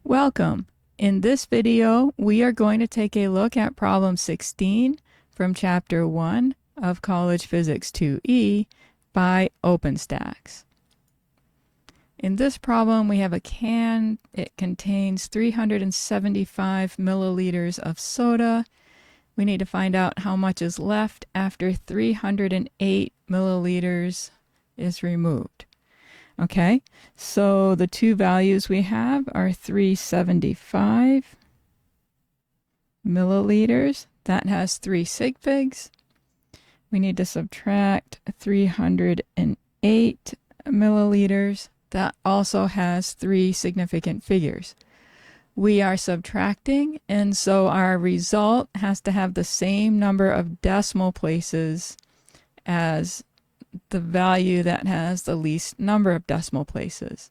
Welcome. In this video, we are going to take a look at problem 16 from Chapter 1 of College Physics 2E by OpenStax. In this problem, we have a can. It contains 375 milliliters of soda. We need to find out how much is left after 308 milliliters is removed. Okay, so the two values we have are 375 milliliters. That has 3 sig figs. We need to subtract 308 milliliters. That also has 3 significant figures. We are subtracting, and so our result has to have the same number of decimal places as the value that has the least number of decimal places.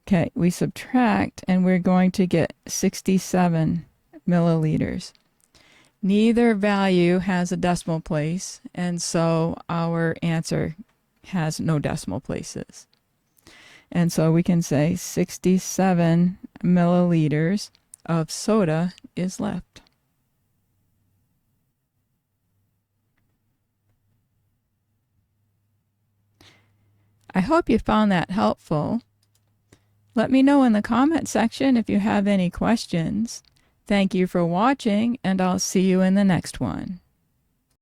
Okay, we subtract and we're going to get 67 milliliters. Neither value has a decimal place, and so our answer has no decimal places. And so we can say 67 milliliters of soda is left. I hope you found that helpful. Let me know in the comment section if you have any questions. Thank you for watching, and I'll see you in the next one.